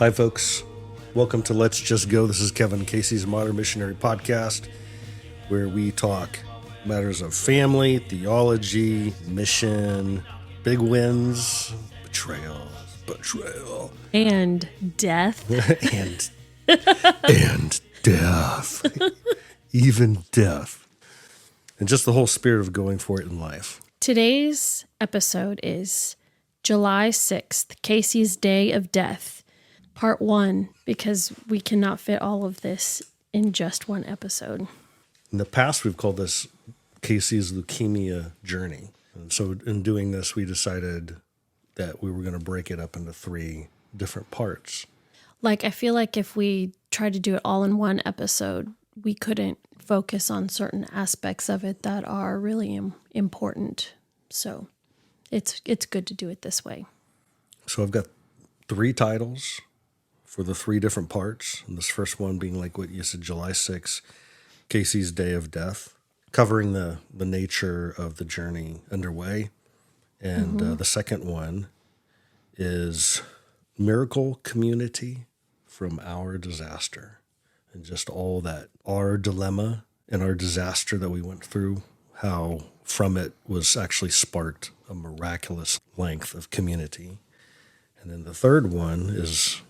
Hi, folks. Welcome to Let's Just Go. This is Kevin Casey's Modern Missionary Podcast, where we talk matters of family, theology, mission, big wins, betrayal, and death, and death, even death, and just the whole spirit of going for it in life. Today's episode is July 6th, Casey's Day of Death. Part 1, because we cannot fit all of this in just one episode. In the past, we've called this Casey's Leukemia journey. And so in doing this, we decided that we were going to break it up into 3 different parts. I feel like if we tried to do it all in one episode, we couldn't focus on certain aspects of it that are really important. So it's good to do it this way. So I've got 3 titles for the 3 different parts. And this first one being like what you said, July 6th, Casey's Day of Death, covering the nature of the journey underway. And the second one is Miracle Community from Our Disaster. And just all that, our dilemma and our disaster that we went through, how from it was actually sparked a miraculous length of community. And then the third one is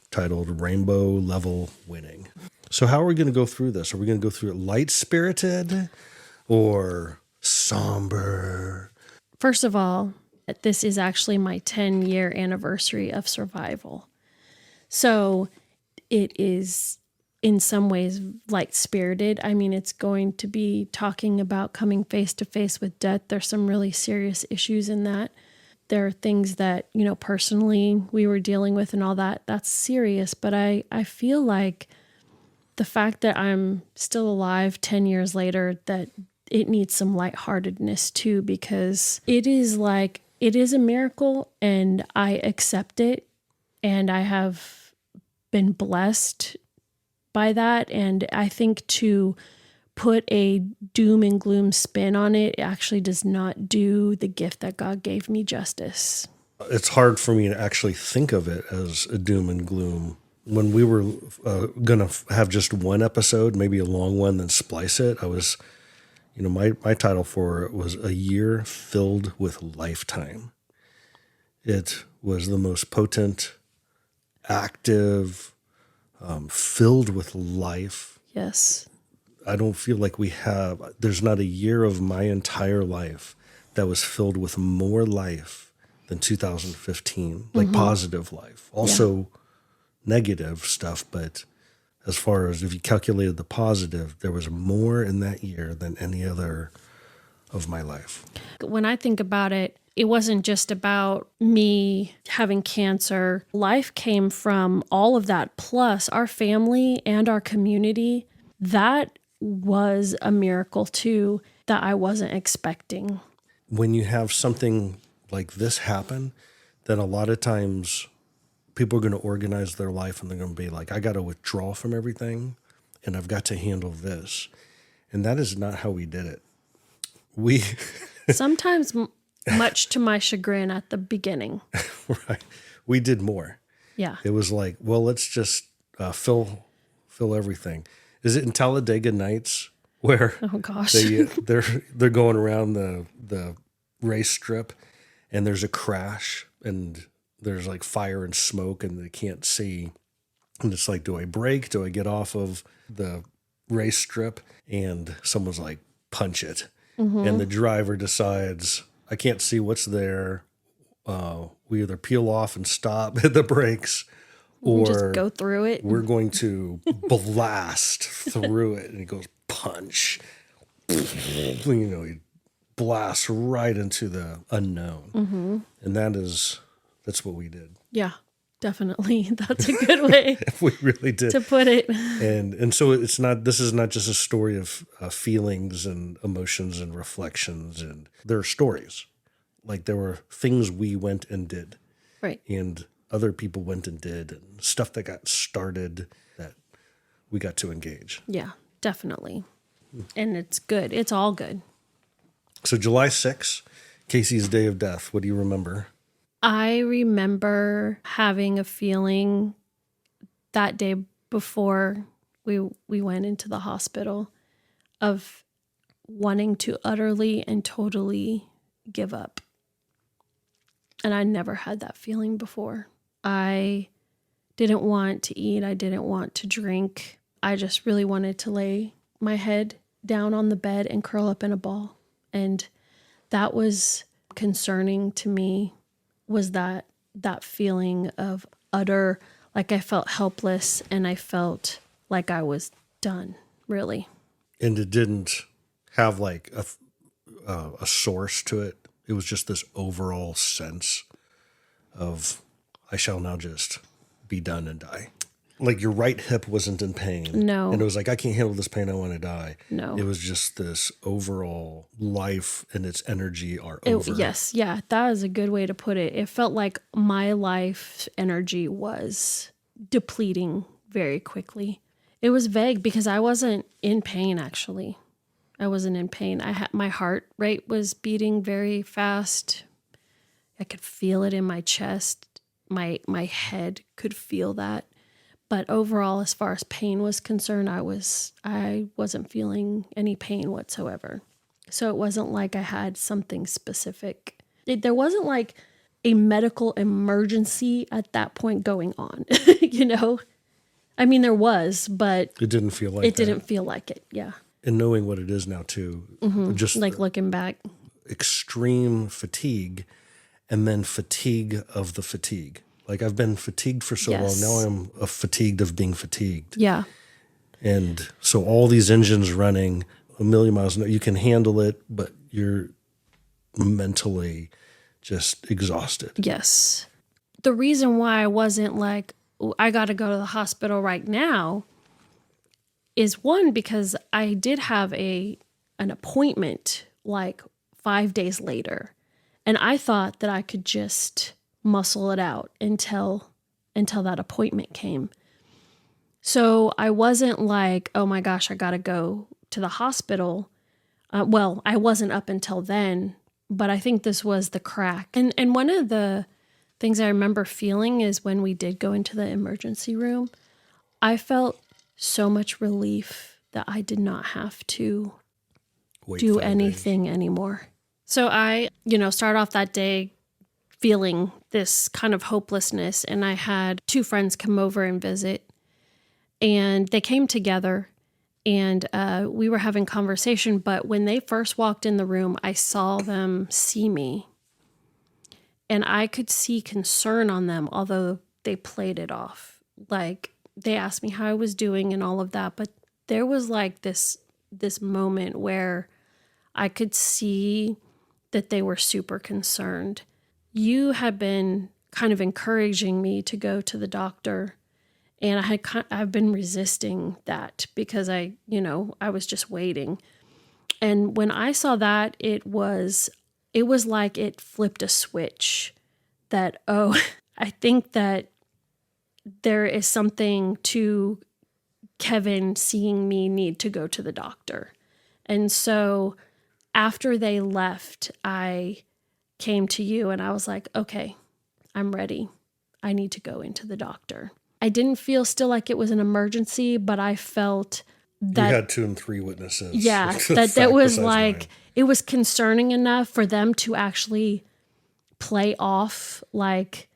titled Rainbow Level Winning. So how are we going to go through this? Are we going to go through it light-spirited or somber? First of all, this is actually my 10-year anniversary of survival. So it is in some ways light-spirited. I mean, it's going to be talking about coming face-to-face with death. There's some really serious issues in that. There are things that, personally we were dealing with and all that. That's serious. But I feel like the fact that I'm still alive 10 years later, that it needs some lightheartedness too, because it is a miracle and I accept it. And I have been blessed by that. And I think to put a doom and gloom spin on it actually does not do the gift that God gave me justice. It's hard for me to actually think of it as a doom and gloom. When we were going to have just one episode, maybe a long one, then splice it, I was, my title for it was A Year Filled with Lifetime. It was the most potent, active, filled with life. Yes. I don't feel like there's not a year of my entire life that was filled with more life than 2015, like positive life. Also negative stuff, but as far as if you calculated the positive, there was more in that year than any other of my life. When I think about it, it wasn't just about me having cancer. Life came from all of that, plus our family and our community. That was a miracle too that I wasn't expecting. When you have something like this happen, then a lot of times people are going to organize their life and they're going to be like, I got to withdraw from everything and I've got to handle this. And that is not how we did it. We sometimes much to my chagrin at the beginning. Right. We did more. Yeah. It was like, well, let's just fill everything. Is it in Talladega Nights where they're going around the race strip and there's a crash and there's like fire and smoke and they can't see. And it's like, do I brake? Do I get off of the race strip? And someone's like, punch it. And the driver decides, I can't see what's there. We either peel off and stop, hit the brakes, or just go through it. We're going to blast through it. And he goes, punch. He blasts right into the unknown. And that's what we did. Yeah, definitely. That's a good way we really did to put it. And so this is not just a story of feelings and emotions and reflections. And there are stories. Like there were things we went and did. Right. And other people went and did, and stuff that got started that we got to engage. Yeah, definitely. And it's good. It's all good. So July 6th, Casey's Day of Death. What do you remember? I remember having a feeling that day before we went into the hospital of wanting to utterly and totally give up. And I never had that feeling before. I didn't want to eat. I didn't want to drink. I just really wanted to lay my head down on the bed and curl up in a ball. And that was concerning to me, was that feeling of utter, like I felt helpless and I felt like I was done, really. And it didn't have like a source to it. It was just this overall sense of, I shall now just be done and die. Like your right hip wasn't in pain. No. And it was like, I can't handle this pain, I want to die. No. It was just this overall life and its energy are over. Yes, yeah, that is a good way to put it. It felt like my life energy was depleting very quickly. It was vague because I wasn't in pain, actually. I wasn't in pain. My heart rate was beating very fast. I could feel it in my chest. My head could feel that. But overall, as far as pain was concerned, I wasn't feeling any pain whatsoever. So it wasn't like I had something specific. There wasn't like a medical emergency at that point going on, you know? I mean, there was, but it didn't feel like didn't feel like it, yeah. And knowing what it is now too, just Like looking back. extreme fatigue and then fatigue of the fatigue. Like I've been fatigued for so long. Now I'm fatigued of being fatigued. Yeah. And so all these engines running a million miles an hour, you can handle it, but you're mentally just exhausted. Yes. The reason why I wasn't like, I got to go to the hospital right now is one, because I did have an appointment like 5 days later. And I thought that I could just muscle it out until that appointment came. So I wasn't like, oh my gosh, I got to go to the hospital. Well, I wasn't up until then, but I think this was the crack. And one of the things I remember feeling is when we did go into the emergency room, I felt so much relief that I did not have to do anything anymore. So I, start off that day feeling this kind of hopelessness, and I had 2 friends come over and visit, and they came together, and we were having conversation, but when they first walked in the room, I saw them see me, and I could see concern on them, although they played it off. Like, they asked me how I was doing and all of that, but there was like this moment where I could see that they were super concerned. You had been kind of encouraging me to go to the doctor, and I've been resisting that because I was just waiting. And when I saw that, it was like it flipped a switch that, oh, I think that there is something to Kevin seeing me need to go to the doctor. And so after they left, I came to you and I was like, okay, I'm ready. I need to go into the doctor. I didn't feel still like it was an emergency, but I felt that you had 2 and 3 witnesses. Yeah, that was like, mine. It was concerning enough for them to actually play off like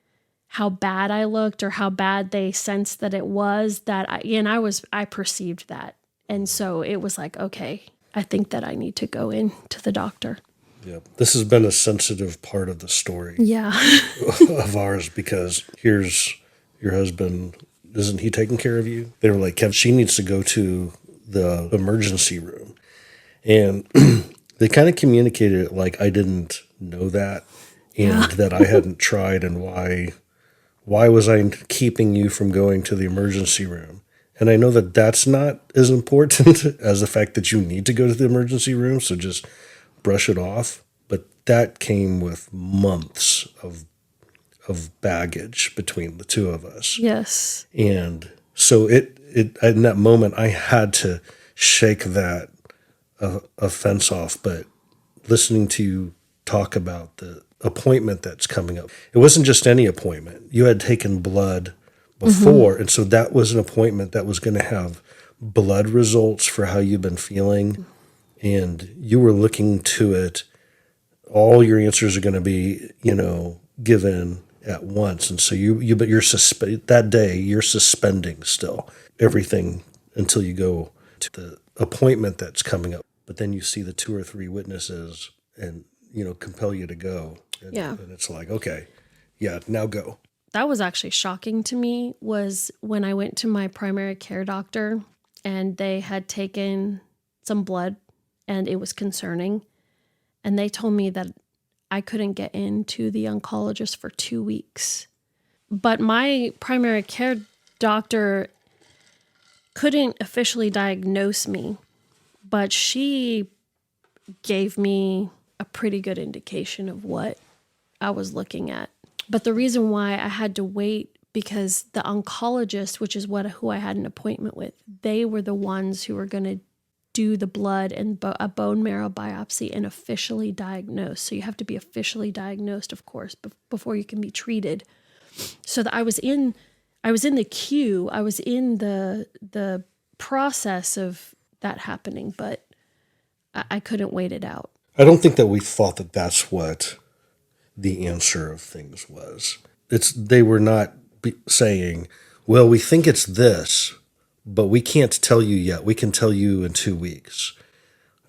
how bad I looked or how bad they sensed that it was, that I perceived that. And so it was like, okay, I think that I need to go in to the doctor. Yeah. This has been a sensitive part of the story. Yeah. of ours, because here's your husband. Isn't he taking care of you? They were like, Kev, she needs to go to the emergency room. And they kind of communicated it like I didn't know that, and that I hadn't tried, and why was I keeping you from going to the emergency room? And I know that that's not as important as the fact that you need to go to the emergency room, so just brush it off. But that came with months of baggage between the 2 of us. Yes. And so it in that moment, I had to shake that offense off. But listening to you talk about the appointment that's coming up, it wasn't just any appointment. You had taken blood before. And so that was an appointment that was going to have blood results for how you've been feeling. And you were looking to it. All your answers are going to be, given at once. And so but that day you're suspending still everything until you go to the appointment that's coming up. But then you see the 2 or 3 witnesses and, compel you to go. And it's like, okay, yeah, now go. That was actually shocking to me, was when I went to my primary care doctor and they had taken some blood and it was concerning. And they told me that I couldn't get into the oncologist for 2 weeks. But my primary care doctor couldn't officially diagnose me, but she gave me a pretty good indication of what I was looking at. But the reason why I had to wait, because the oncologist, which is who I had an appointment with, they were the ones who were going to do the blood and a bone marrow biopsy and officially diagnose. So you have to be officially diagnosed, of course, before you can be treated. So that I was in the queue. I was in the process of that happening, but I couldn't wait it out. I don't think that we thought that that's what the answer of things was. They were not saying, well, we think it's this, but we can't tell you yet. We can tell you in 2 weeks.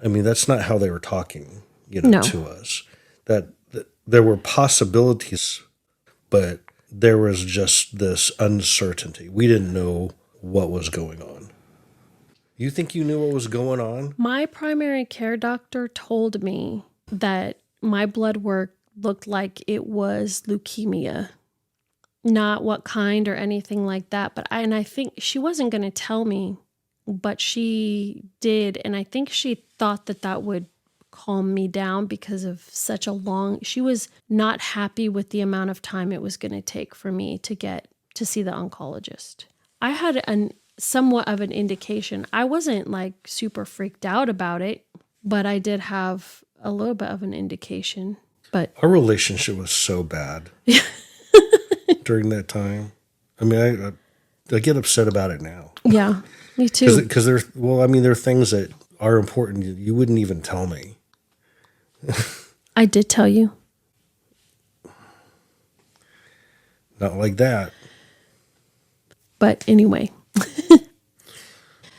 I mean, that's not how they were talking, No. to us. That there were possibilities, but there was just this uncertainty. We didn't know what was going on. You think you knew what was going on? My primary care doctor told me that my blood work looked like it was leukemia. Not what kind or anything like that, but I think she wasn't going to tell me, but she did, and I think she thought that would calm me down because of such a she was not happy with the amount of time it was going to take for me to get to see the oncologist. I had somewhat of an indication. I wasn't like super freaked out about it, but I did have a little bit of an indication. But our relationship was so bad during that time. I mean, I get upset about it now. Yeah, me too. Because there are things that are important you wouldn't even tell me. I did tell you. Not like that. But anyway.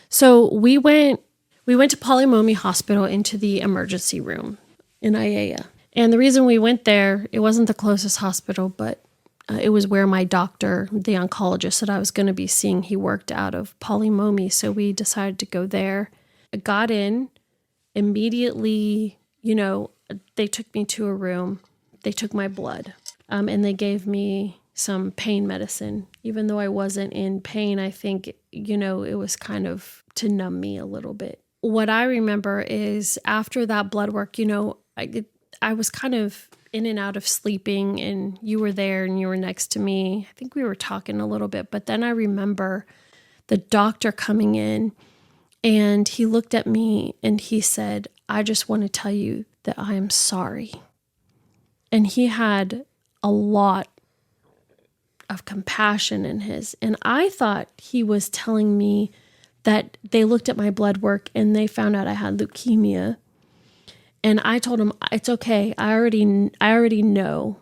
So we went to Polymomy Hospital into the emergency room in Aiea. And the reason we went there, it wasn't the closest hospital, but it was where my doctor, the oncologist that I was going to be seeing, he worked out of Polymomy. So we decided to go there. I got in immediately, they took me to a room. They took my blood and they gave me some pain medicine. Even though I wasn't in pain, I think, it was kind of to numb me a little bit. What I remember is after that blood work, I was kind of in and out of sleeping, and you were there and you were next to me. I think we were talking a little bit, but then I remember the doctor coming in and he looked at me and he said, "I just want to tell you that I am sorry." And he had a lot of compassion in his. And I thought he was telling me that they looked at my blood work and they found out I had leukemia. And I told him, it's okay. I already know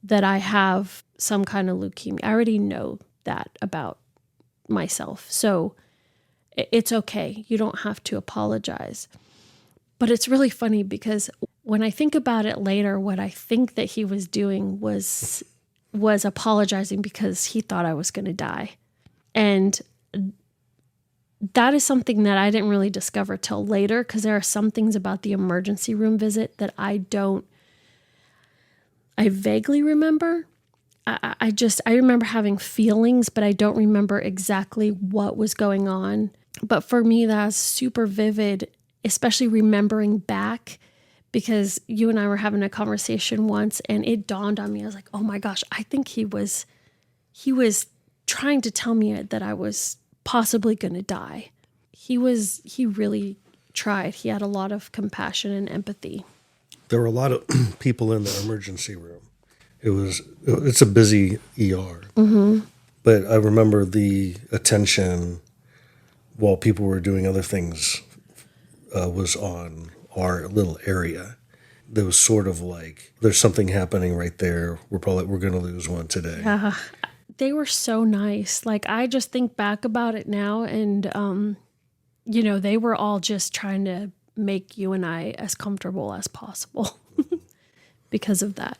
that I have some kind of leukemia. I already know that about myself. So it's okay. You don't have to apologize. But it's really funny because when I think about it later, what I think that he was doing was apologizing because he thought I was going to die. And that is something that I didn't really discover till later, because there are some things about the emergency room visit that I vaguely remember. I remember having feelings, but I don't remember exactly what was going on. But for me, that's super vivid, especially remembering back, because you and I were having a conversation once and it dawned on me. I was like, oh my gosh, I think he was trying to tell me that I was possibly going to die. He really tried. He had a lot of compassion and empathy. There were a lot of people in the emergency room. It's a busy ER. Mm-hmm. But I remember the attention while people were doing other things was on our little area. There was sort of like, there's something happening right there. We're going to lose one today. Yeah. They were so nice. Like, I just think back about it now, and, they were all just trying to make you and I as comfortable as possible because of that.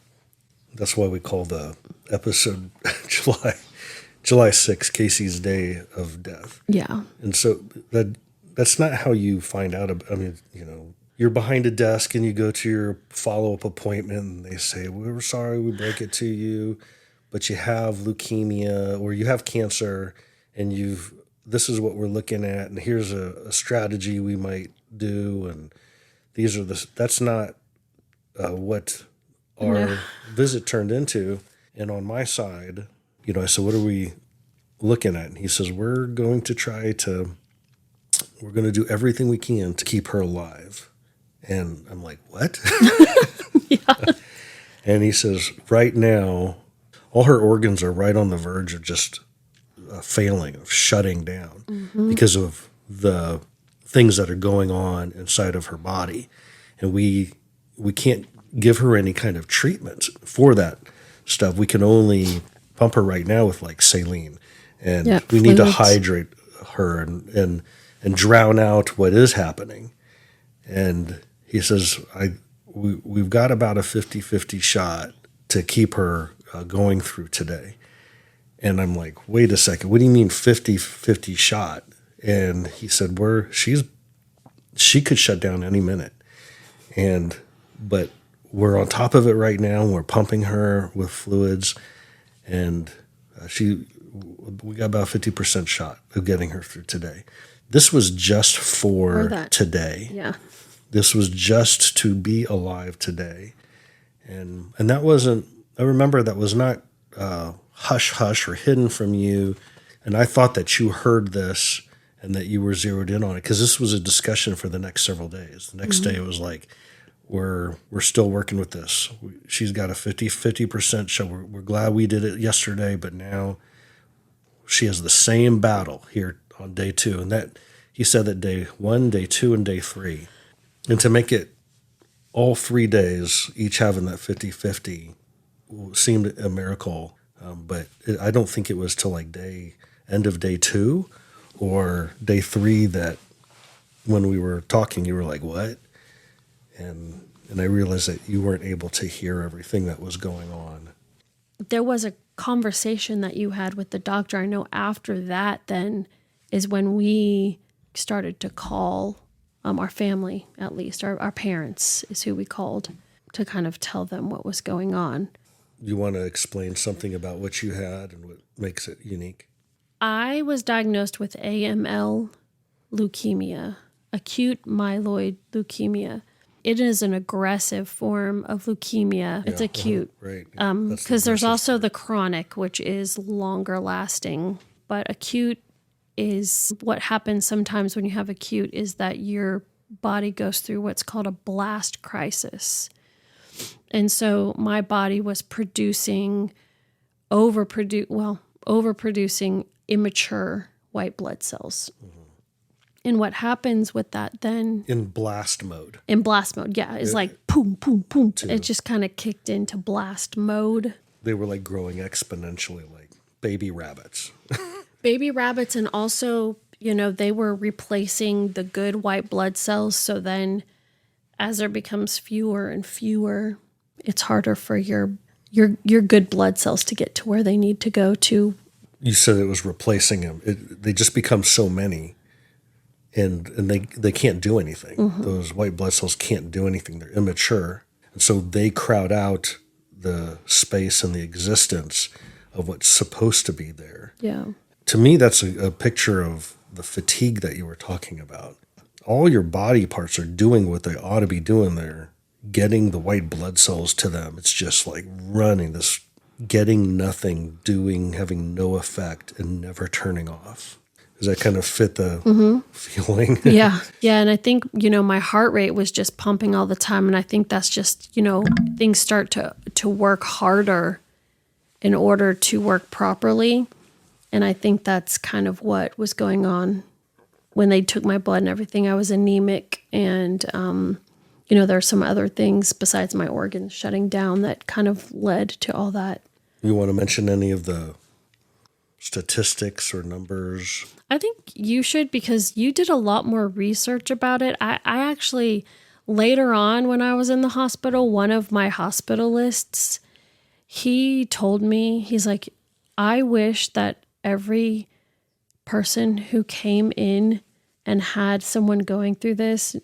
That's why we call the episode July 6th, Casey's Day of Death. Yeah. And so that's not how you find out. You're behind a desk and you go to your follow-up appointment and they say, we're sorry we break it to you, but you have leukemia or you have cancer and this is what we're looking at, and here's a strategy we might do, and that's not what our visit turned into. And on my side, I said, what are we looking at? And he says, we're going to do everything we can to keep her alive. And I'm like, what? Yeah. And he says, right now, all her organs are right on the verge of just failing, of shutting down because of the things that are going on inside of her body. And we can't give her any kind of treatment for that stuff. We can only pump her right now with like saline. And we need to hydrate her and drown out what is happening. And he says, we've got about a 50-50 shot to keep her going through today. And I'm like, wait a second, what do you mean 50-50 shot? And he said, she could shut down any minute. But we're on top of it right now. We're pumping her with fluids, and we got about a 50% shot of getting her through today. This was just for today. Yeah. This was just to be alive today. And that wasn't, I remember that was not hush hush or hidden from you. And I thought that you heard this and that you were zeroed in on it, because this was a discussion for the next several days. The next day it was like, we're still working with this. She's got a 50% shot. We're glad we did it yesterday, but now she has the same battle here on day 2. And that he said that day 1, day 2, and day 3. And to make it all 3 days, each having that 50-50 seemed a miracle. But I don't think it was till like end of day 2 or day 3 that when we were talking, you were like, what? And I realized that you weren't able to hear everything that was going on. There was a conversation that you had with the doctor. I know after that then is when we started to call our family, at least, our parents is who we called, to kind of tell them what was going on. You want to explain something about what you had and what makes it unique? I was diagnosed with AML leukemia, acute myeloid leukemia. It is an aggressive form of leukemia. It's acute. Right. Because there's also the chronic, which is longer lasting. But acute is what happens sometimes when you have acute is that your body goes through what's called a blast crisis. And so my body was overproducing immature white blood cells. Mm-hmm. And what happens with that then? In blast mode. Yeah. It's like boom, boom, boom. It just kind of kicked into blast mode. They were like growing exponentially like baby rabbits. Baby rabbits, and also, they were replacing the good white blood cells. So then as there becomes fewer and fewer, it's harder for your good blood cells to get to where they need to go to. You said it was replacing them. They just become so many. And they can't do anything. Mm-hmm. Those white blood cells can't do anything. They're immature. And so they crowd out the space and the existence of what's supposed to be there. Yeah. To me, that's a picture of the fatigue that you were talking about. All your body parts are doing what they ought to be doing there, getting the white blood cells to them. It's just like running this, getting nothing, having no effect, and never turning off. Does that kind of fit the feeling? Yeah. Yeah. And I think, my heart rate was just pumping all the time. And I think that's just, things start to work harder in order to work properly. And I think that's kind of what was going on when they took my blood and everything. I was anemic, and, there are some other things besides my organs shutting down that kind of led to all that. You want to mention any of the statistics or numbers? I think you should, because you did a lot more research about it. I actually, later on when I was in the hospital, one of my hospitalists, he told me, he's like, I wish that every person who came in and had someone going through this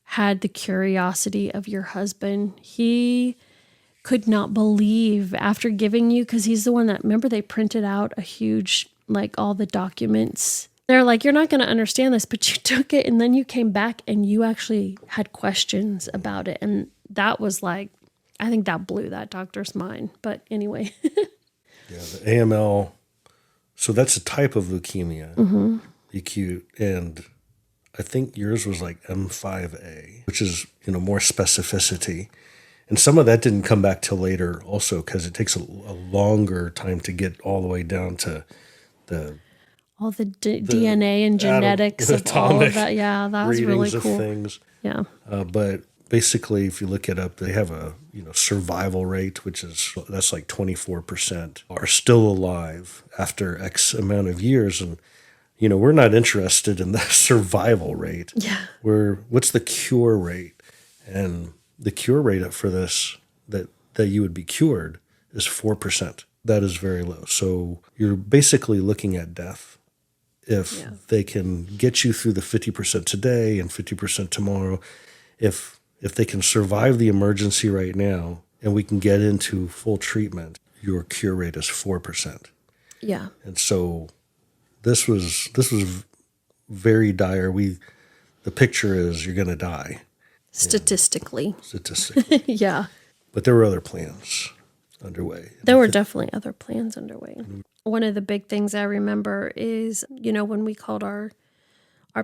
had the curiosity of your husband. He could not believe after giving you, because he's the one that, remember, they printed out a huge, like, all the documents. They're like, you're not going to understand this, but you took it and then you came back and you actually had questions about it. And that was like, I think that blew that doctor's mind. But anyway. Yeah, the AML. So that's a type of leukemia, acute, and I think yours was like M5A, which is, more specificity. And some of that didn't come back till later also, because it takes a longer time to get all the way down to all the DNA and genetics of all of that. Yeah, that was really cool. Of things. Yeah. But basically, if you look it up, they have a survival rate, that's like 24% are still alive after X amount of years. And, we're not interested in the survival rate. Yeah. What's the cure rate? And the cure rate for this, that you would be cured, is 4%. That is very low. So you're basically looking at death. If they can get you through the 50% today and 50% tomorrow, if they can survive the emergency right now and we can get into full treatment, your cure rate is 4%. Yeah. And so this was very dire. The picture is you're going to die. Statistically. Yeah. But there were other plans underway. There were definitely other plans underway. One of the big things I remember is, when we called our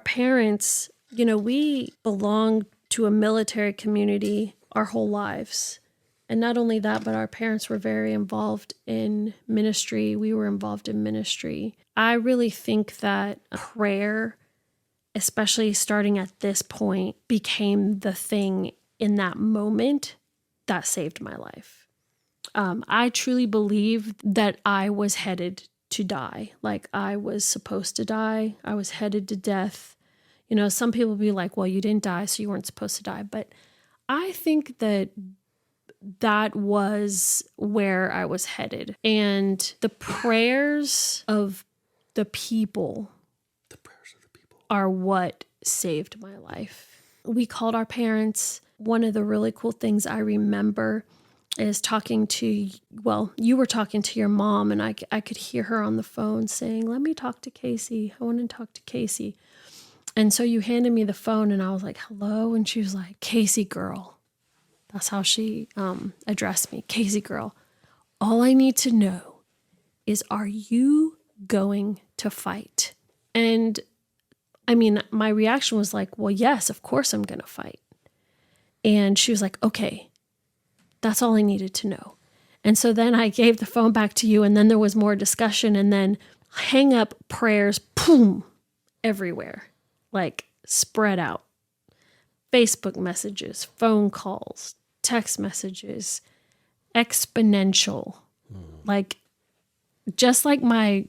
parents, we belonged to a military community our whole lives. And not only that, but our parents were very involved in ministry. We were involved in ministry. I really think that prayer, especially starting at this point, became the thing in that moment that saved my life. I truly believe that I was headed to die. Like, I was supposed to die. I was headed to death. Some people be like, well, you didn't die, so you weren't supposed to die. But I think that was where I was headed. And the prayers of the people are what saved my life. We called our parents. One of the really cool things I remember is you were talking to your mom, and I could hear her on the phone saying, let me talk to Casey. I want to talk to Casey. And so you handed me the phone, and I was like, hello? And she was like, Casey girl. That's how she addressed me. Casey girl. All I need to know is, are you going to fight? And I mean, my reaction was like, well, yes, of course I'm going to fight. And she was like, okay, that's all I needed to know. And so then I gave the phone back to you, and then there was more discussion, and then hang up prayers, boom, everywhere, like spread out. Facebook messages, phone calls, text messages, exponential. Like, just like my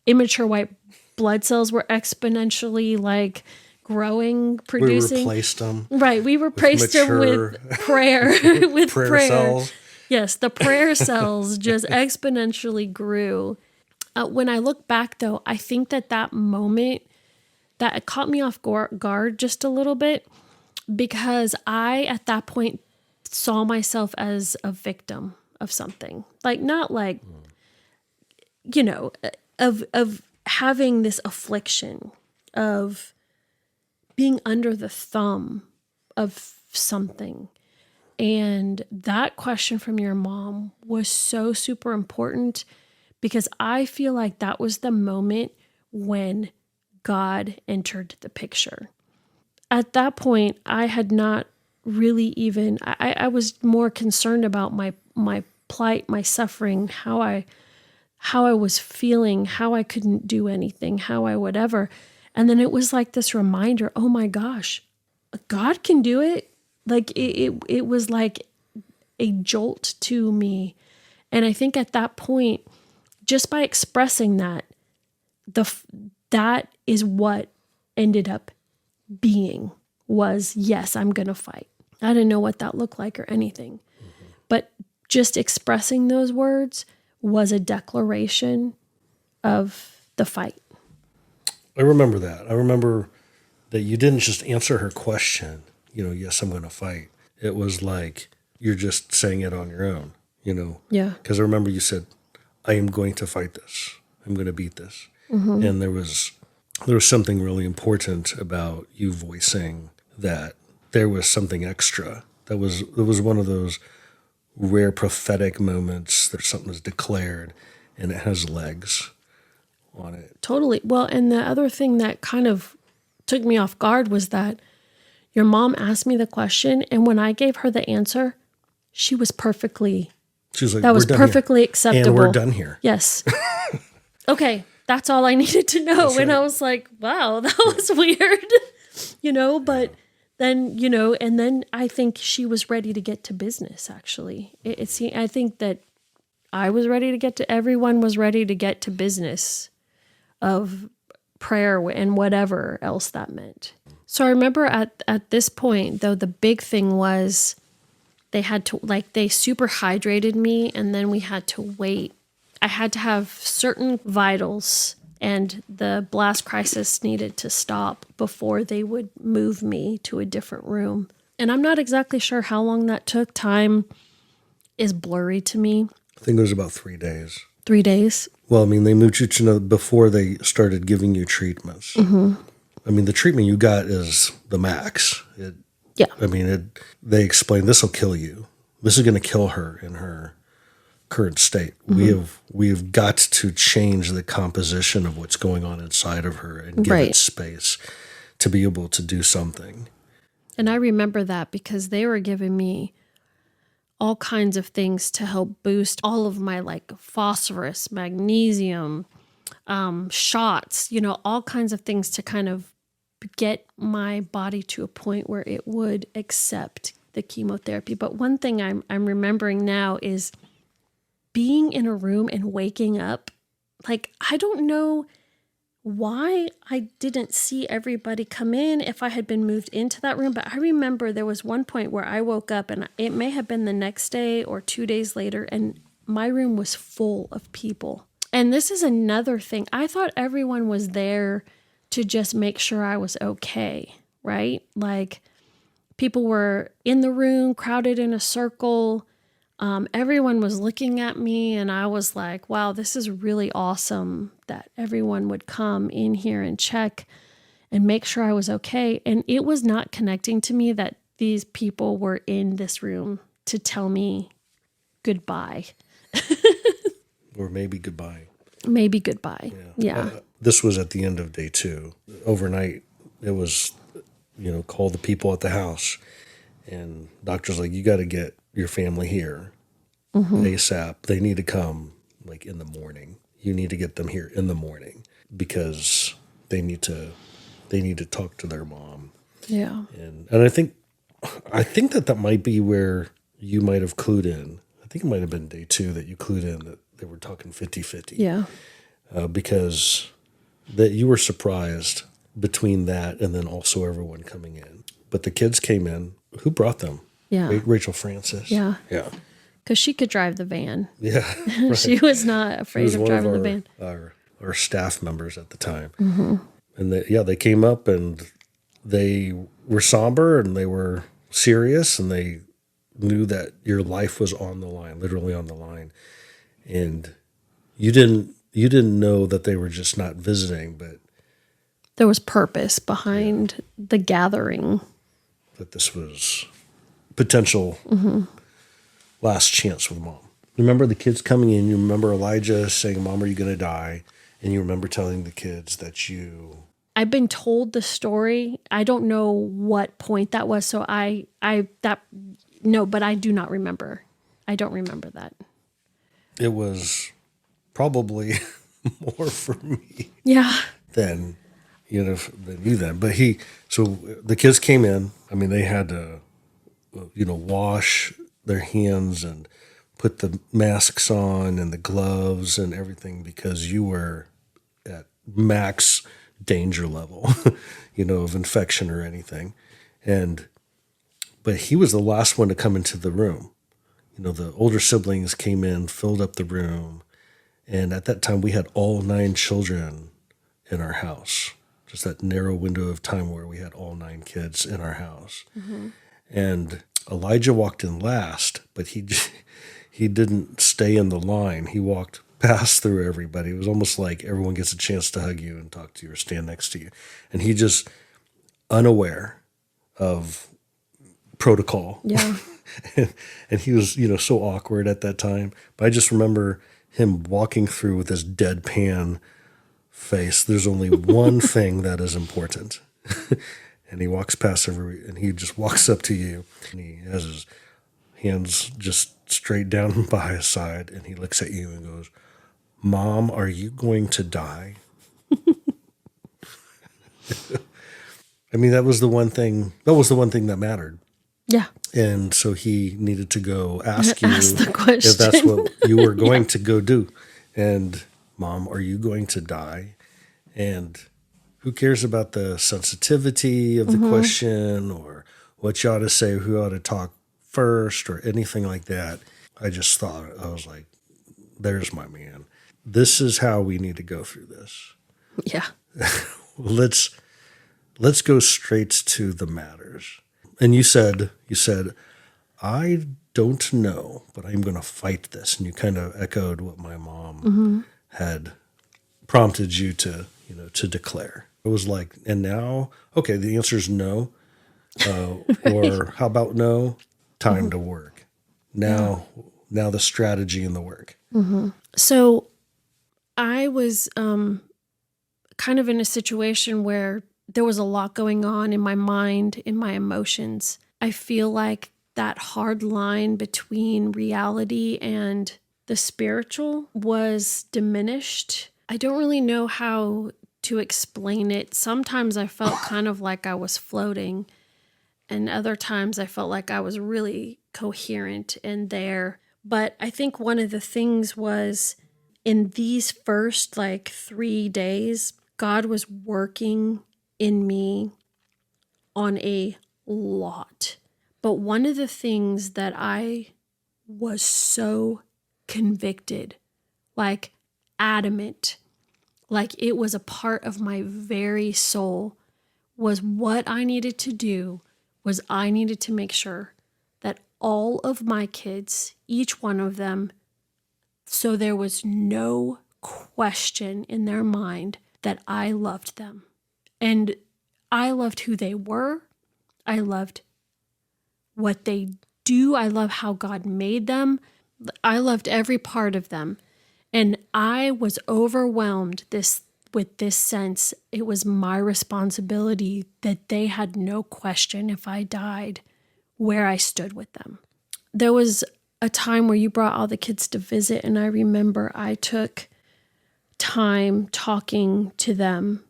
immature white blood cells were exponentially like growing, producing. We replaced them. Right. We replaced them with prayer. with prayer cells. Yes. The prayer cells just exponentially grew. When I look back, though, I think that moment, that it caught me off guard just a little bit, because I, at that point, saw myself as a victim of something. Like, not like, of having this affliction, of being under the thumb of something. And that question from your mom was so super important, because I feel like that was the moment when God entered the picture. At that point, I had not really even, I was more concerned about my plight, my suffering, how how I was feeling, how I couldn't do anything, how I whatever. And then it was like this reminder, oh my gosh, God can do it. Like it was like a jolt to me. And I think at that point, just by expressing that, that is what ended up being was, yes, I'm going to fight. I didn't know what that looked like or anything. But just expressing those words was a declaration of the fight. I remember that. I remember that you didn't just answer her question, yes, I'm going to fight. It was like you're just saying it on your own, Yeah. Because I remember you said, I am going to fight this. I'm going to beat this. And there was something really important about you voicing that there was something extra. It was one of those rare prophetic moments that something is declared and it has legs on it. Totally. Well, and the other thing that kind of took me off guard was that your mom asked me the question, and when I gave her the answer, she was perfectly, She was like, that was "We're done perfectly here. acceptable. And we're done here." Yes. Okay. That's all I needed to know. That's And right. I was like, wow, that was weird, but then, and then I think she was ready to get to business, actually. I think that I was ready to everyone was ready to get to business of prayer and whatever else that meant. So I remember at this point, though, the big thing was they had to, they super hydrated me, and then we had to wait. I had to have certain vitals, and the blast crisis needed to stop before they would move me to a different room. And I'm not exactly sure how long that took. Time is blurry to me. I think it was about 3 days. 3 days. Well, I mean, they moved you to before they started giving you treatments. I mean, the treatment you got is the max. Yeah. They explained this will kill you. This is going to kill her in her current state. We have got to change the composition of what's going on inside of her and give it space to be able to do something. And I remember that because they were giving me all kinds of things to help boost all of my phosphorus, magnesium, shots, all kinds of things to kind of get my body to a point where it would accept the chemotherapy. But one thing I'm remembering now is being in a room and waking up. I don't know why I didn't see everybody come in if I had been moved into that room. But I remember there was one point where I woke up, and it may have been the next day or 2 days later, and my room was full of people. And this is another thing. I thought everyone was there to just make sure I was okay, right? People were in the room, crowded in a circle. Everyone was looking at me, and I was like, wow, this is really awesome that everyone would come in here and check and make sure I was okay. And it was not connecting to me that these people were in this room to tell me goodbye. Or maybe goodbye. Maybe goodbye. Yeah. This was at the end of day 2. Overnight, it was, call the people at the house. And doctor's like, you got to get your family here ASAP. They need to come in the morning. You need to get them here in the morning because they need to talk to their mom. Yeah. And I think that might be where you might have clued in. I think it might have been day 2 that you clued in that they were talking 50-50. Yeah. Because that you were surprised between that and then also everyone coming in. But the kids came in. Who brought them? Yeah. Rachel Francis. Yeah. Yeah. Because she could drive the van. Yeah. Right. She was not afraid of driving the van. Our staff members at the time. And they came up and they were somber and they were serious and they knew that your life was on the line, literally on the line. And you didn't know that they were just not visiting, but there was purpose behind the gathering. That this was potential last chance with mom. Remember the kids coming in. You remember Elijah saying, "Mom, are you going to die?" And you remember telling the kids that you... I've been told the story. I don't know what point that was. So but I do not remember. I don't remember that. It was probably more for me Yeah. than than you then. But so the kids came in. I mean, they had to wash their hands and put the masks on and the gloves and everything because you were at max danger level, of infection or anything. But he was the last one to come into the room. The older siblings came in, filled up the room. And at that time, we had all 9 children in our house. Just that narrow window of time where we had all 9 kids in our house. Mm-hmm. And Elijah walked in last, but he didn't stay in the line. He walked past through everybody. It was almost like everyone gets a chance to hug you and talk to you or stand next to you. And he just unaware of protocol. Yeah. and he was, so awkward at that time. But I just remember him walking through with this deadpan face. There's only one thing that is important. And he walks past and he just walks up to you. And he has his hands just straight down by his side. And he looks at you and goes, "Mom, are you going to die?" I mean, that was the one thing that mattered. Yeah. And so he needed to go ask you the question. if that's what you were going to go do. And, "Mom, are you going to die?" And who cares about the sensitivity of the question or what you ought to say, who ought to talk first or anything like that. I just thought, I was like, there's my man. This is how we need to go through this. Yeah. Let's go straight to the matters. And you said, "I don't know, but I'm going to fight this." And you kind of echoed what my mom had prompted you to declare. It was like, and now, okay, the answer is no. Or how about no? Time to work. Now the strategy and the work. So I was kind of in a situation where there was a lot going on in my mind, in my emotions. I feel like that hard line between reality and the spiritual was diminished. I don't really know how to explain it. Sometimes I felt kind of like I was floating, and other times I felt like I was really coherent and there. But I think one of the things was in these first 3 days, God was working in me on a lot. But one of the things that I was so convicted, adamant, it was a part of my very soul, was what I needed to do was I needed to make sure that all of my kids, each one of them, so there was no question in their mind that I loved them. And I loved who they were. I loved what they do. I love how God made them. I loved every part of them. And I was overwhelmed with this sense. It was my responsibility that they had no question if I died where I stood with them. There was a time where you brought all the kids to visit, and I remember I took time talking to them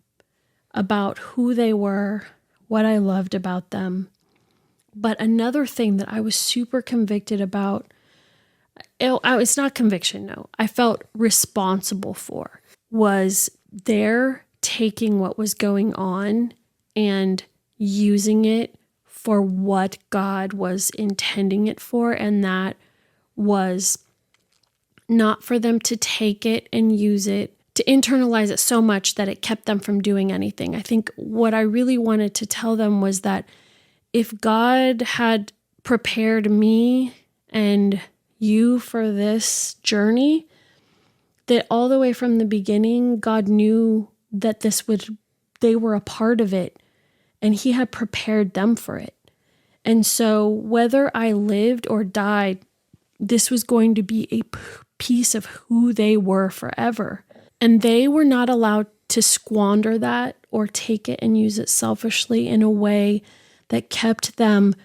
about who they were, what I loved about them. But another thing that I was super convicted about, it's not conviction, no, I felt responsible for, was their taking what was going on and using it for what God was intending it for, and that was not for them to take it and use it, to internalize it so much that it kept them from doing anything. I think what I really wanted to tell them was that if God had prepared me and you for this journey, that all the way from the beginning, God knew that they were a part of it, and He had prepared them for it. And so whether I lived or died, this was going to be a piece of who they were forever. And they were not allowed to squander that or take it and use it selfishly in a way that kept them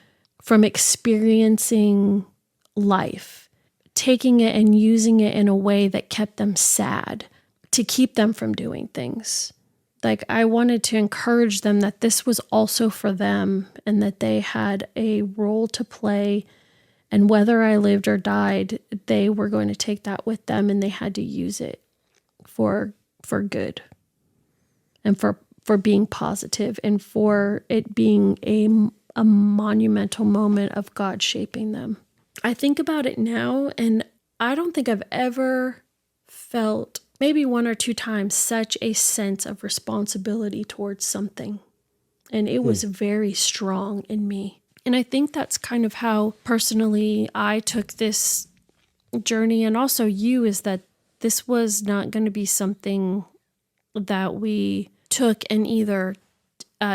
from experiencing life. taking it and using it in a way that kept them sad to keep them from doing things. Like, I wanted to encourage them that this was also for them and that they had a role to play. And whether I lived or died, they were going to take that with them and they had to use it for good and for being positive and for it being a monumental moment of God shaping them. I think about it now, and I don't think I've ever felt, maybe one or two times, such a sense of responsibility towards something. And it was very strong in me. And I think that's kind of how personally I took this journey, and also you, is that this was not going to be something that we took and either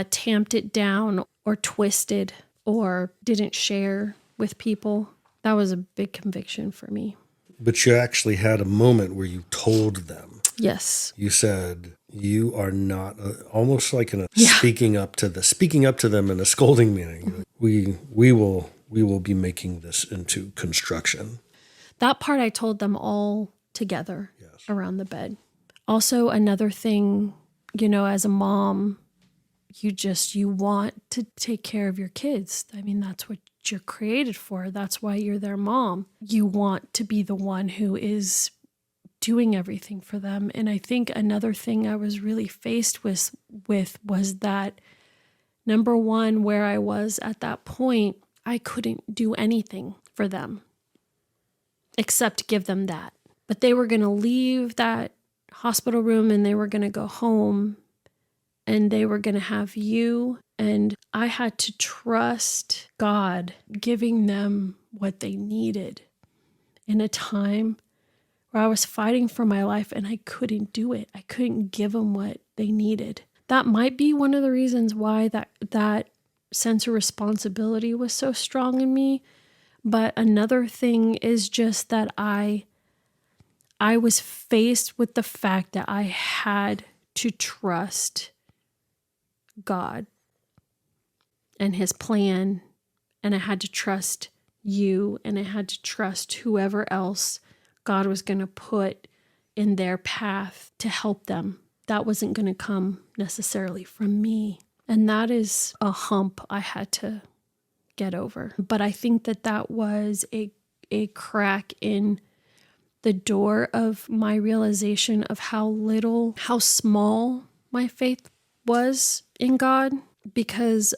tamped it down or twisted or didn't share with people. That was a big conviction for me. But you actually had a moment where you told them. Yes. You said you are not almost like in a speaking up to them in a scolding meeting. We will be making this into construction. That part I told them all together around the bed. Also, another thing, as a mom, you want to take care of your kids. I mean, that's what you're created for. That's why you're their mom. You want to be the one who is doing everything for them. And I think another thing I was really faced with was that, number one, where I was at that point, I couldn't do anything for them except give them that. But they were going to leave that hospital room and they were going to go home and they were going to have you. And I had to trust God giving them what they needed in a time where I was fighting for my life and I couldn't do it. I couldn't give them what they needed. That might be one of the reasons why that sense of responsibility was so strong in me. But another thing is just that I was faced with the fact that I had to trust God and his plan, and I had to trust you, and I had to trust whoever else God was going to put in their path to help them. That wasn't going to come necessarily from me. And that is a hump I had to get over. But I think that was a crack in the door of my realization of how small my faith was in God. Because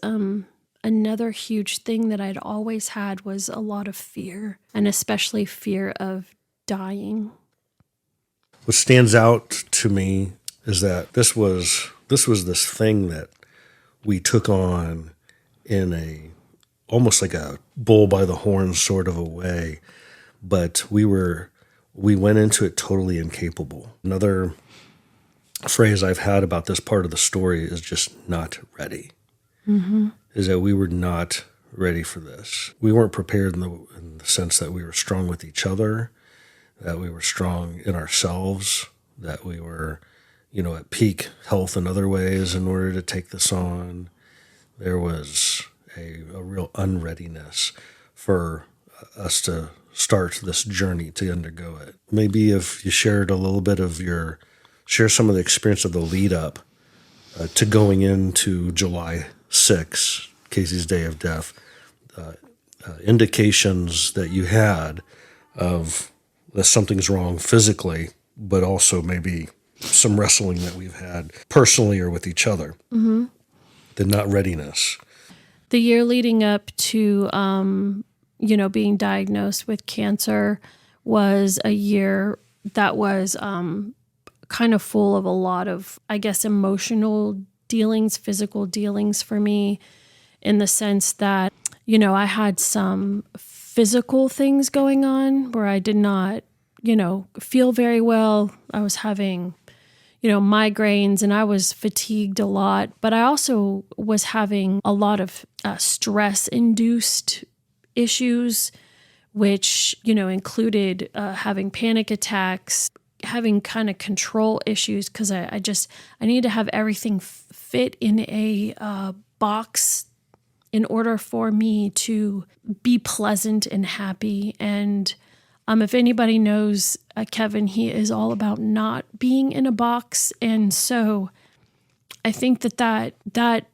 another huge thing that I'd always had was a lot of fear, and especially fear of dying. What stands out to me is that this was this thing that we took on in almost like a bull by the horns sort of a way, but we went into it totally incapable. Another phrase I've had about this part of the story is just not ready. Mm-hmm. Is that we were not ready for this. We weren't prepared in the sense that we were strong with each other, that we were strong in ourselves, that we were, at peak health in other ways in order to take this on. There was a real unreadiness for us to start this journey, to undergo it. Maybe if you shared a little bit of share some of the experience of the lead up to going into July 6, Casey's day of death, indications that you had of that something's wrong physically, but also maybe some wrestling that we've had personally or with each other. Mm-hmm. The not-readyness. The year leading up to, being diagnosed with cancer was a year that was kind of full of a lot of, I guess, emotional dealings, physical dealings for me, in the sense that, I had some physical things going on where I did not, feel very well. I was having, migraines, and I was fatigued a lot, but I also was having a lot of stress-induced issues, which, included having panic attacks, having kind of control issues, because I need to have everything fit in a box in order for me to be pleasant and happy. And If anybody knows Kevin, he is all about not being in a box. And so I think that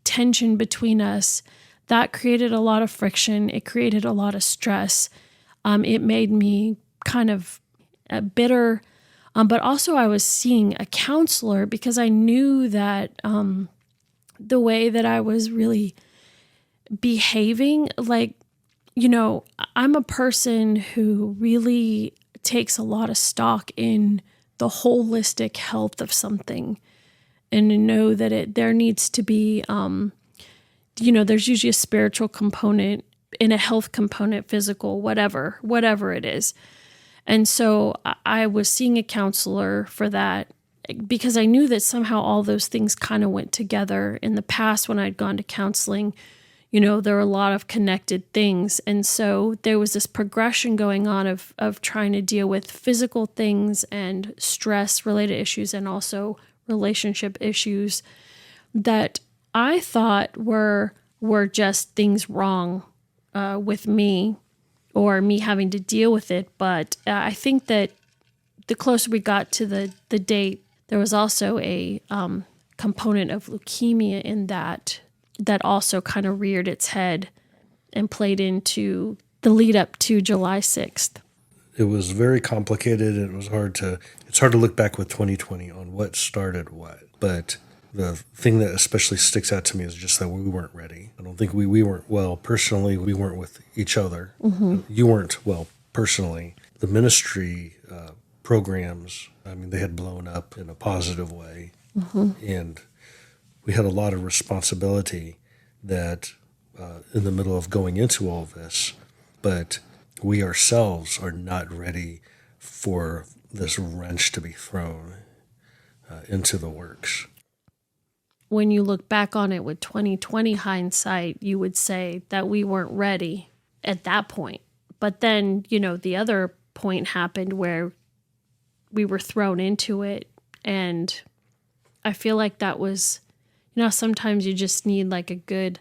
tension between us, that created a lot of friction. It created a lot of stress. It made me kind of bitter. But also I was seeing a counselor because I knew that the way that I was really behaving, like, I'm a person who really takes a lot of stock in the holistic health of something, and to know that there needs to be, there's usually a spiritual component and a health component, physical, whatever it is. And so I was seeing a counselor for that because I knew that somehow all those things kind of went together. In the past, when I'd gone to counseling, there were a lot of connected things. And so there was this progression going on of trying to deal with physical things and stress-related issues and also relationship issues that I thought were just things wrong with me or me having to deal with it. But I think that the closer we got to the date, there was also a component of leukemia in that also kind of reared its head and played into the lead up to July 6th. It was very complicated, and it's hard to look back with 2020 on what started what. But the thing that especially sticks out to me is just that we weren't ready. I don't think we weren't well personally. We weren't with each other. Mm-hmm. You weren't well personally. The ministry programs, they had blown up in a positive way. Mm-hmm. And we had a lot of responsibility that in the middle of going into all of this, but we ourselves are not ready for this wrench to be thrown into the works. When you look back on it with 2020 hindsight, you would say that we weren't ready at that point. But then, the other point happened where we were thrown into it. And I feel like that was, sometimes you just need like a good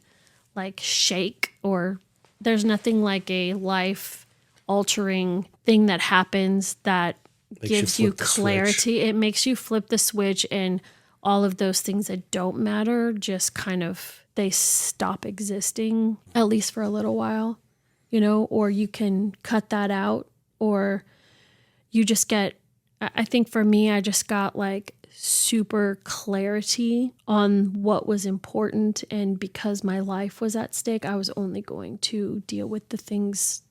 shake, or there's nothing like a life altering thing that happens that gives you clarity. It makes you flip the switch, and all of those things that don't matter just kind of, they stop existing, at least for a little while, or you can cut that out, or you just get, I think for me, I just got super clarity on what was important. And because my life was at stake, I was only going to deal with the things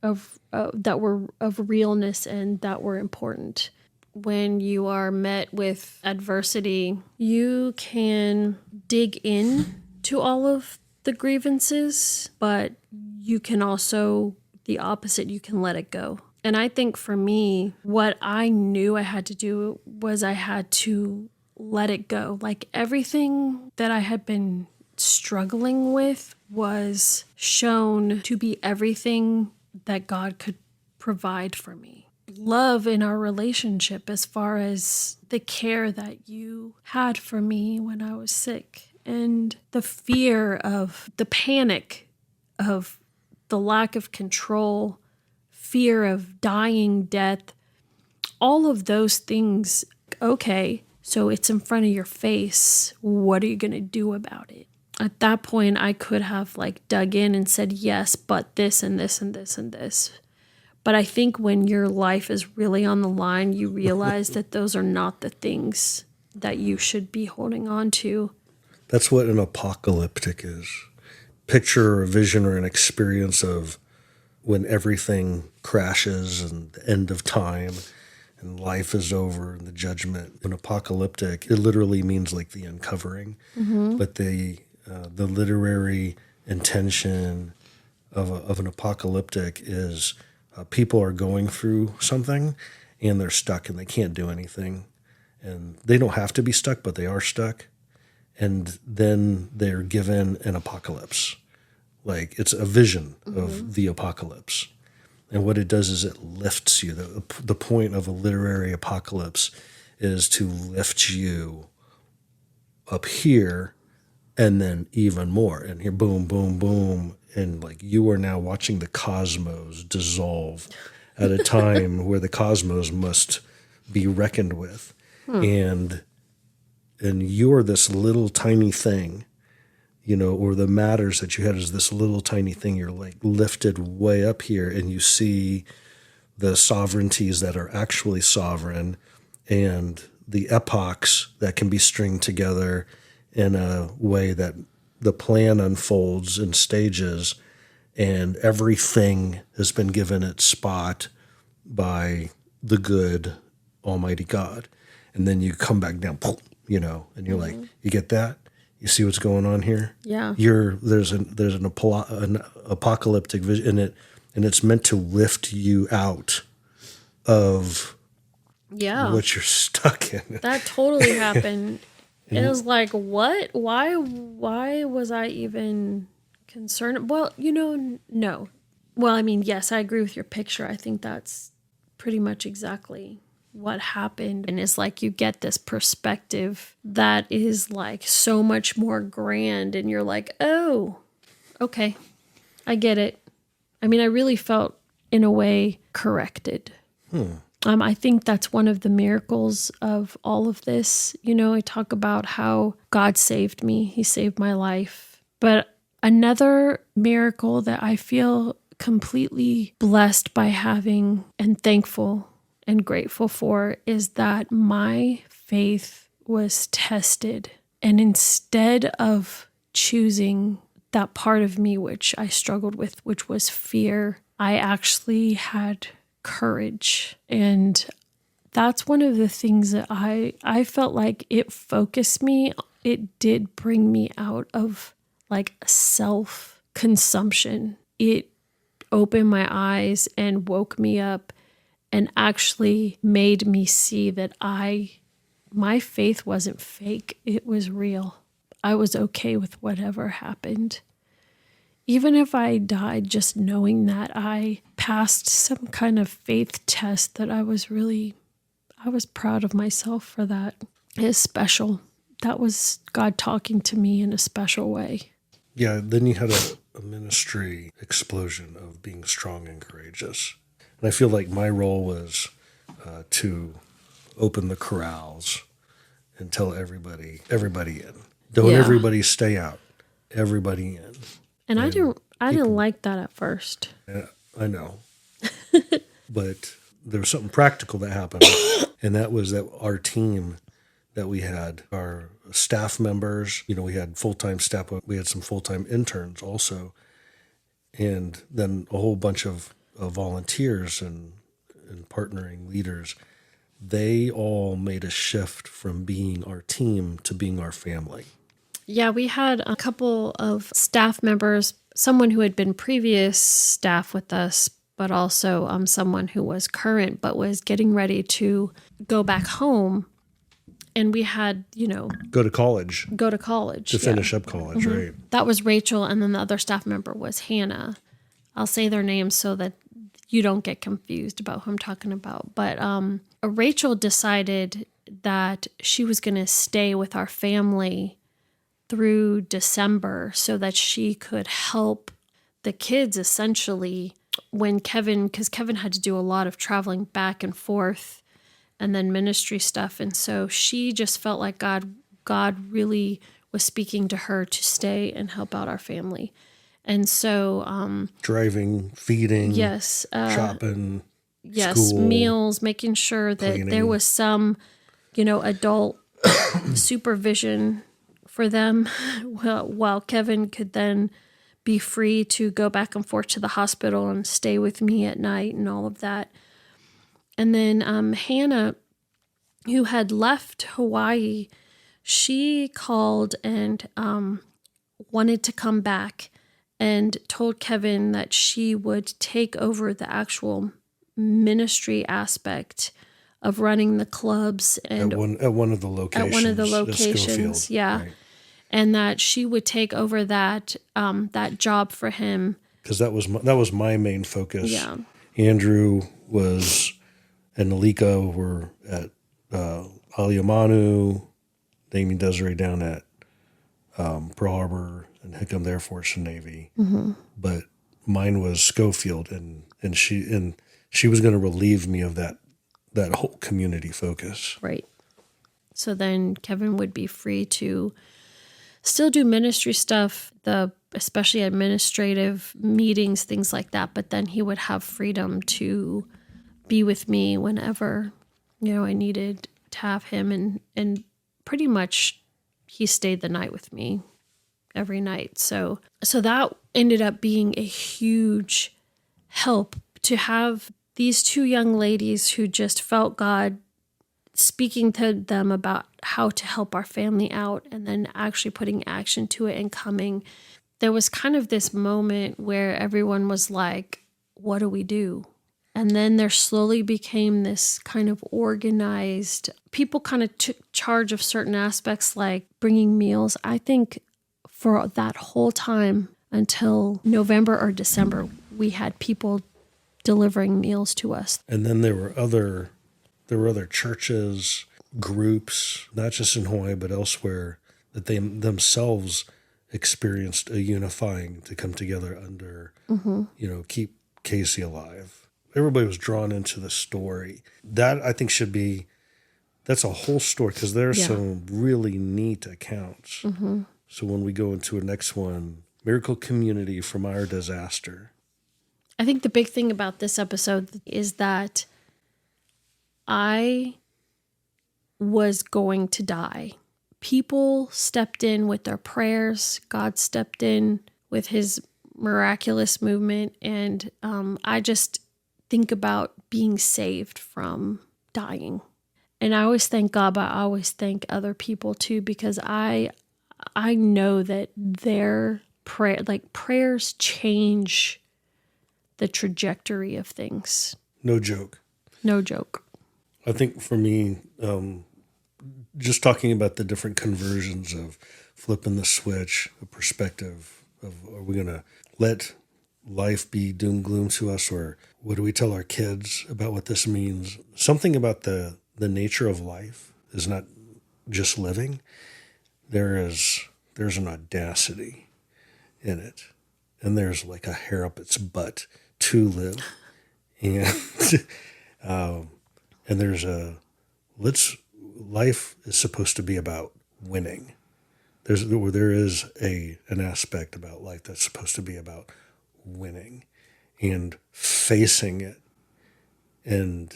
that were of realness and that were important. When you are met with adversity, you can dig in to all of the grievances, but you can also, the opposite, you can let it go. And I think for me, what I knew I had to do was I had to let it go. Everything that I had been struggling with was shown to be everything that God could provide for me. Love in our relationship, as far as the care that you had for me when I was sick, and the fear of the panic of the lack of control, fear of dying, death, all of those things. Okay, so it's in front of your face. What are you going to do about it? At that point, I could have dug in and said, yes, but this and this and this and this. But I think when your life is really on the line, you realize that those are not the things that you should be holding on to. That's what an apocalyptic is. Picture or a vision or an experience of when everything crashes and the end of time and life is over and the judgment. An apocalyptic, it literally means the uncovering. Mm-hmm. But the literary intention of an apocalyptic is people are going through something and they're stuck and they can't do anything. And they don't have to be stuck, but they are stuck. And then they're given an apocalypse. It's a vision of the apocalypse. And what it does is it lifts you. The point of a literary apocalypse is to lift you up here and then even more. And here, boom, boom, boom. And you are now watching the cosmos dissolve at a time where the cosmos must be reckoned with. And you're this little tiny thing, or the matters that you had is this little tiny thing. You're like lifted way up here, and you see the sovereignties that are actually sovereign and the epochs that can be stringed together in a way that the plan unfolds in stages, and everything has been given its spot by the good Almighty God. And then you come back down, and you're like, you get that? You see what's going on here? Yeah. There's an apocalyptic vision in it, and it's meant to lift you out of what you're stuck in. That totally happened. It was like, what? Why was I even concerned? Well, no. Well, I mean, yes, I agree with your picture. I think that's pretty much exactly what happened. And it's like you get this perspective that is like so much more grand, and you're like, oh, okay, I get it. I mean, I really felt in a way corrected. I think that's one of the miracles of all of this. I talk about how God saved me. He saved my life. But another miracle that I feel completely blessed by having and thankful and grateful for is that my faith was tested. And instead of choosing that part of me which I struggled with, which was fear, I actually had courage. And that's one of the things that I felt like it focused me. It did bring me out of like self-consumption. It opened my eyes and woke me up and actually made me see that my faith wasn't fake. It was real. I was okay with whatever happened. Even if I died, just knowing that I passed some kind of faith test, that I was proud of myself for that. It's special. That was God talking to me in a special way. Yeah, then you had a ministry explosion of being strong and courageous. And I feel like my role was to open the corrals and tell everybody in. Don't everybody stay out. Everybody in. And I didn't like that at first. I know. But there was something practical that happened. And that was that our team that we had, our staff members, we had full-time staff, but we had some full-time interns also. And then a whole bunch of volunteers and partnering leaders. They all made a shift from being our team to being our family. Yeah, we had a couple of staff members, someone who had been previous staff with us, but also someone who was current but was getting ready to go back home. And we had, Go to college. To finish up college, right? That was Rachel, and then the other staff member was Hannah. I'll say their names so that you don't get confused about who I'm talking about. But Rachel decided that she was going to stay with our family through December so that she could help the kids essentially when because Kevin had to do a lot of traveling back and forth and then ministry stuff. And so she just felt like God really was speaking to her to stay and help out our family. And so driving, feeding, shopping, school, meals, making sure that cleaning. There was some, adult supervision for them while Kevin could then be free to go back and forth to the hospital and stay with me at night and all of that. And then Hannah, who had left Hawaii, she called and wanted to come back and told Kevin that she would take over the actual ministry aspect of running the clubs and at one of the locations. Yeah. Right. And that she would take over that job for him. Because that was my main focus. Yeah. Andrew and Alika were at Aliamanu, Damien Desiree down at Pearl Harbor and Hickam Air Force and Navy. Mm-hmm. But mine was Schofield, and she she was going to relieve me of that whole community focus. Right. So then Kevin would be free to still do ministry stuff, especially administrative meetings, things like that. But then he would have freedom to be with me whenever, I needed to have him. And pretty much he stayed the night with me every night. So that ended up being a huge help to have these two young ladies who just felt God speaking to them about how to help our family out, and then actually putting action to it and coming. There was kind of this moment where everyone was like, what do we do? And then there slowly became this kind of organized, people kind of took charge of certain aspects like bringing meals. I think for that whole time until November or December, we had people delivering meals to us. And then there were other churches, groups, not just in Hawaii, but elsewhere, that they themselves experienced a unifying to come together under, keep Casey alive. Everybody was drawn into the story. That, I think, that's a whole story, because there are some really neat accounts. Mm-hmm. So when we go into a next one, Miracle Community from Our Disaster. I think the big thing about this episode is that I was going to die. People stepped in with their prayers. God stepped in with his miraculous movement. And I just think about being saved from dying. And I always thank God, but I always thank other people too, because I know that their prayers change the trajectory of things. No joke. No joke. I think for me, just talking about the different conversions of flipping the switch, a perspective of, are we going to let life be doom gloom to us, or what do we tell our kids about what this means? Something about the nature of life is not just living. There's an audacity in it, and there's like a hair up its butt to live, and and there's life is supposed to be about winning. There is an aspect about life that's supposed to be about winning and facing it, and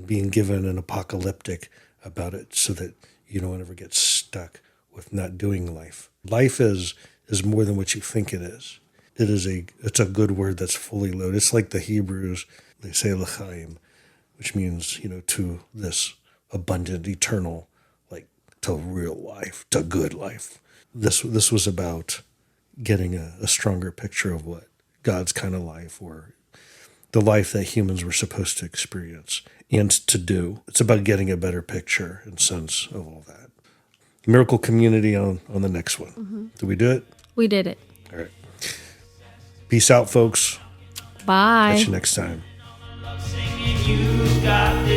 being given an apocalyptic about it, so that you don't ever get stuck with not doing life. Life is more than what you think it is. It's a good word that's fully loaded. It's like the Hebrews, they say l'chaim, which means, to this abundant, eternal, like to real life, to good life. This was about getting a stronger picture of what God's kind of life, or the life that humans were supposed to experience and to do. It's about getting a better picture and sense of all that. Miracle Community on the next one. Mm-hmm. Did we do it? We did it. All right. Peace out, folks. Bye. Catch you next time. You got